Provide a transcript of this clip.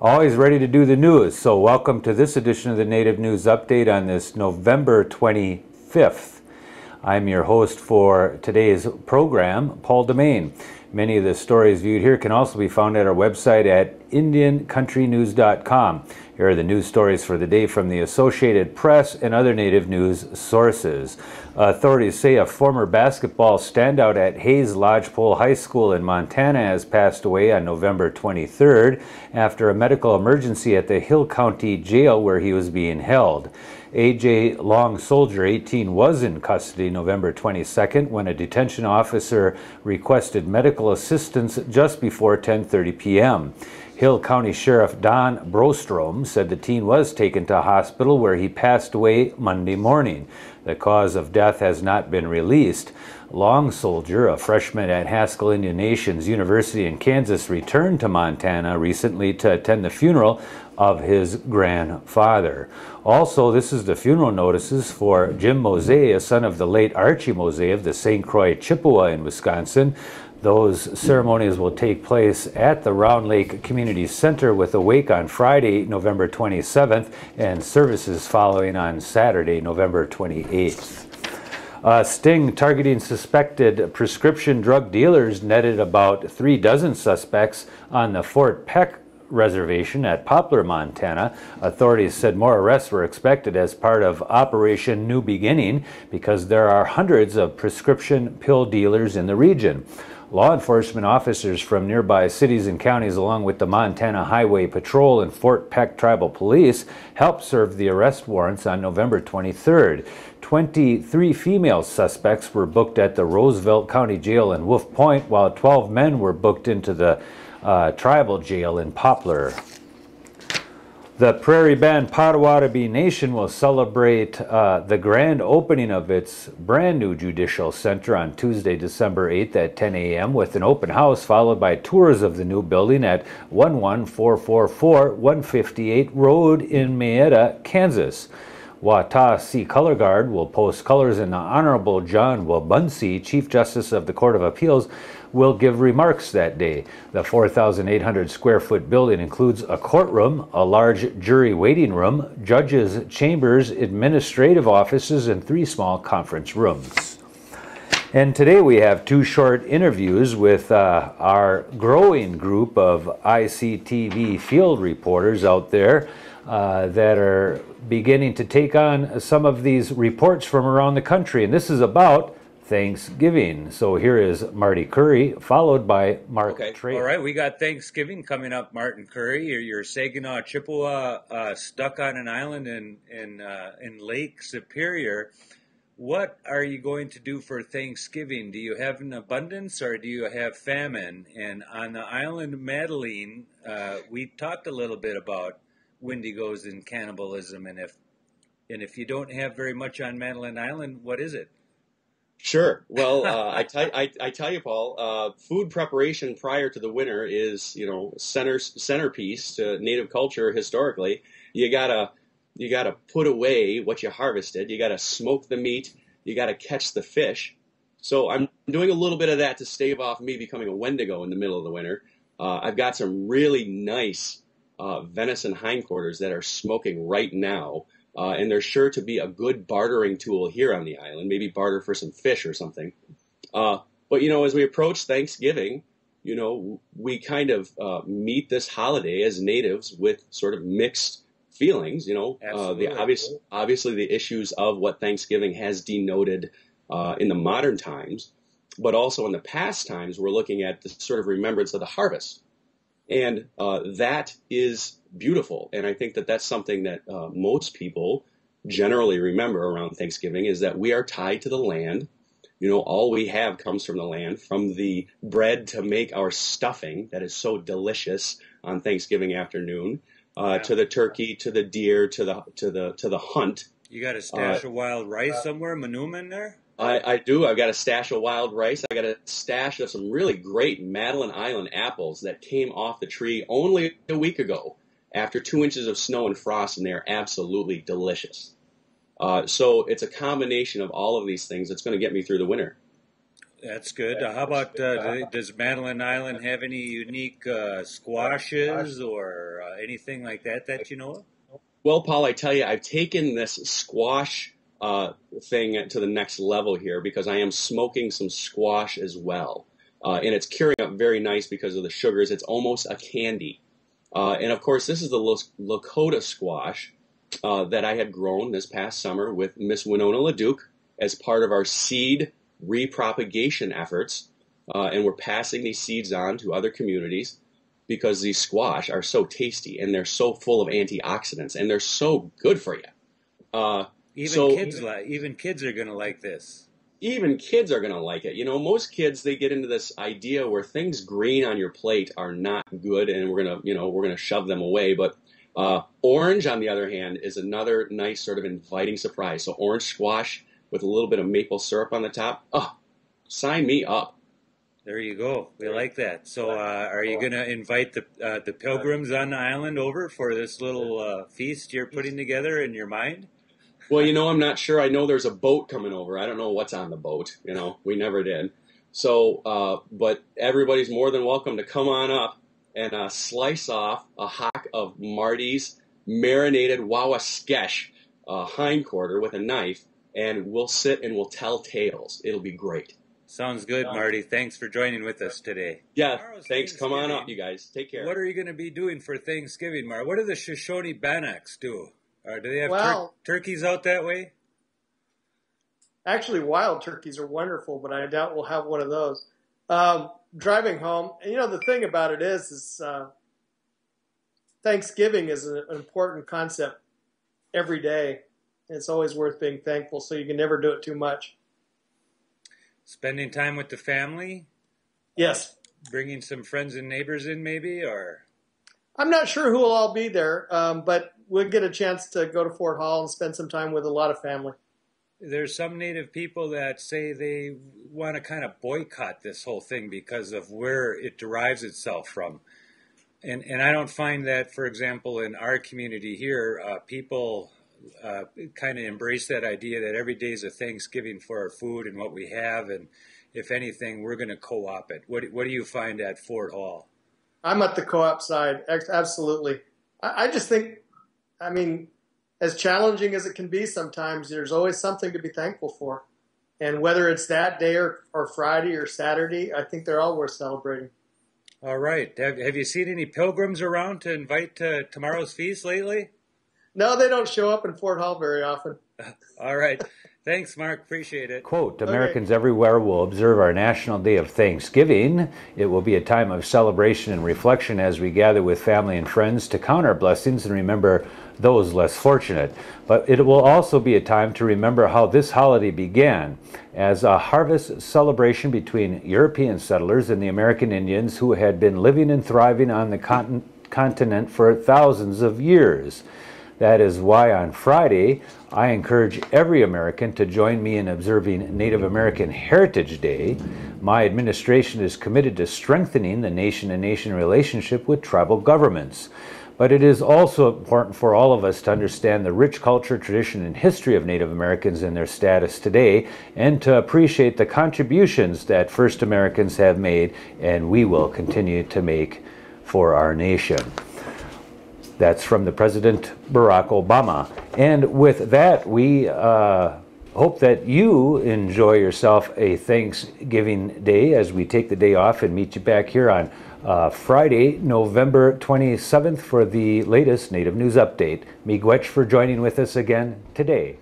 Always ready to do the news. So, welcome to this edition of the Native News Update on this November 25th. I'm your host for today's program, Paul Demain. Many of the stories viewed here can also be found at our website at IndianCountryNews.com. Here are the news stories for the day from the Associated Press and other Native news sources. Authorities say a former basketball standout at Hayes Lodgepole High School in Montana has passed away on November 23rd after a medical emergency at the Hill County Jail where he was being held. A.J. Long Soldier, 18, was in custody November 22nd when a detention officer requested medical assistance just before 10:30 p.m. Hill County Sheriff Don Brostrom said the teen was taken to hospital where he passed away Monday morning. The cause of death has not been released. Long Soldier, a freshman at Haskell Indian Nations University in Kansas, returned to Montana recently to attend the funeral of his grandfather. Also, this is the funeral notices for Jim Mose, a son of the late Archie Mose of the St. Croix Chippewa in Wisconsin. Those ceremonies will take place at the Round Lake Community Center with a wake on Friday, November 27th, and services following on Saturday, November 28th. Sting targeting suspected prescription drug dealers netted about 36 suspects on the Fort Peck reservation at Poplar, Montana. Authorities said more arrests were expected as part of Operation New Beginning because there are hundreds of prescription pill dealers in the region. Law enforcement officers from nearby cities and counties, along with the Montana Highway Patrol and Fort Peck Tribal Police, helped serve the arrest warrants on November 23rd. 23 female suspects were booked at the Roosevelt County Jail in Wolf Point, while 12 men were booked into the tribal jail in Poplar. The Prairie Band Potawatomi Nation will celebrate the grand opening of its brand new Judicial Center on Tuesday, December 8th at 10 a.m. with an open house followed by tours of the new building at 11444 158 Road in Mayetta, Kansas. Watasi Color Guard will post colors and the Honorable John Wabunsi, Chief Justice of the Court of Appeals, will give remarks that day. The 4,800 square foot building includes a courtroom, a large jury waiting room, judges' chambers, administrative offices, and 3 small conference rooms. And today we have 2 short interviews with our growing group of ICTV field reporters out there that are beginning to take on some of these reports from around the country. And this is about Thanksgiving. So here is Marty Curry, followed by Mark Trey. All right, we got Thanksgiving coming up, Martin Curry. You're Saginaw Chippewa, stuck on an island in Lake Superior. What are you going to do for Thanksgiving? Do you have an abundance or do you have famine? And on the island of Madeline, we talked a little bit about Wendigos and cannibalism, and if you don't have very much on Madeline Island, what is it? Sure. Well, I tell you, Paul, food preparation prior to the winter is, centerpiece to Native culture historically. You gotta put away what you harvested. You gotta smoke the meat. You gotta catch the fish. So I'm doing a little bit of that to stave off me becoming a Wendigo in the middle of the winter. I've got some really nice venison hindquarters that are smoking right now. And they're sure to be a good bartering tool here on the island, maybe barter for some fish or something. But, as we approach Thanksgiving, we kind of meet this holiday as natives with sort of mixed feelings, obviously the issues of what Thanksgiving has denoted in the modern times, but also in the past times, we're looking at the sort of remembrance of the harvest. And that is beautiful. And I think that that's something that most people generally remember around Thanksgiving is that we are tied to the land. All we have comes from the land, from the bread to make our stuffing that is so delicious on Thanksgiving afternoon, to the turkey, to the deer, to the hunt. You got a stash of wild rice somewhere, Manuma in there? I do. I've got a stash of wild rice. I got a stash of some really great Madeline Island apples that came off the tree only a week ago after 2 inches of snow and frost, and they are absolutely delicious. So it's a combination of all of these things that's going to get me through the winter. That's good. How about does Madeline Island have any unique squashes or anything like that that you know of? Well, Paul, I tell you, I've taken this squash thing to the next level here because I am smoking some squash as well. And it's curing up very nice because of the sugars. It's almost a candy. And of course, this is the Lakota squash that I had grown this past summer with Miss Winona LeDuc as part of our seed repropagation efforts. And we're passing these seeds on to other communities because these squash are so tasty and they're so full of antioxidants and they're so good for you. Even kids are going to like this. Even kids are going to like it. You know, most kids, they get into this idea where things green on your plate are not good and we're going to shove them away. But orange, on the other hand, is another nice sort of inviting surprise. So orange squash with a little bit of maple syrup on the top. Oh, sign me up. There you go. We like that. So are you going to invite the pilgrims on the island over for this little feast you're putting together in your mind? Well, you know, I'm not sure. I know there's a boat coming over. I don't know what's on the boat. You know, we never did. So, but everybody's more than welcome to come on up and slice off a hock of Marty's marinated Wawaskesh hindquarter with a knife, and we'll sit and we'll tell tales. It'll be great. Sounds good, Marty. Thanks for joining with us today. Yeah, thanks. Come on up, you guys. Take care. What are you going to be doing for Thanksgiving, Marty? What do the Shoshone Bannocks do? Do they have turkeys out that way? Actually, wild turkeys are wonderful, but I doubt we'll have one of those. Driving home, and you know, the thing about it is Thanksgiving is an important concept every day. It's always worth being thankful, so you can never do it too much. Spending time with the family? Yes. Bringing some friends and neighbors in maybe, or? I'm not sure who will all be there, but we'll get a chance to go to Fort Hall and spend some time with a lot of family. There's some Native people that say they want to kind of boycott this whole thing because of where it derives itself from. And I don't find that, for example, in our community here, people kind of embrace that idea that every day is a Thanksgiving for our food and what we have, and if anything, we're going to co-op it. What do you find at Fort Hall? I'm at the co-op side, absolutely. I just think, I mean, as challenging as it can be sometimes, there's always something to be thankful for. And whether it's that day or Friday or Saturday, I think they're all worth celebrating. All right. Have you seen any pilgrims around to invite to tomorrow's feast lately? No, they don't show up in Fort Hall very often. All right. Thanks, Mark. Appreciate it. Quote, Americans everywhere will observe our National Day of Thanksgiving. It will be a time of celebration and reflection as we gather with family and friends to count our blessings and remember those less fortunate. But it will also be a time to remember how this holiday began as a harvest celebration between European settlers and the American Indians who had been living and thriving on the continent for thousands of years. That is why on Friday, I encourage every American to join me in observing Native American Heritage Day. My administration is committed to strengthening the nation-to-nation relationship with tribal governments. But it is also important for all of us to understand the rich culture, tradition, and history of Native Americans and their status today, and to appreciate the contributions that First Americans have made and we will continue to make for our nation. That's from the President Barack Obama. And with that, we hope that you enjoy yourself a Thanksgiving Day as we take the day off and meet you back here on Friday, November 27th for the latest Native News Update. Miigwech for joining with us again today.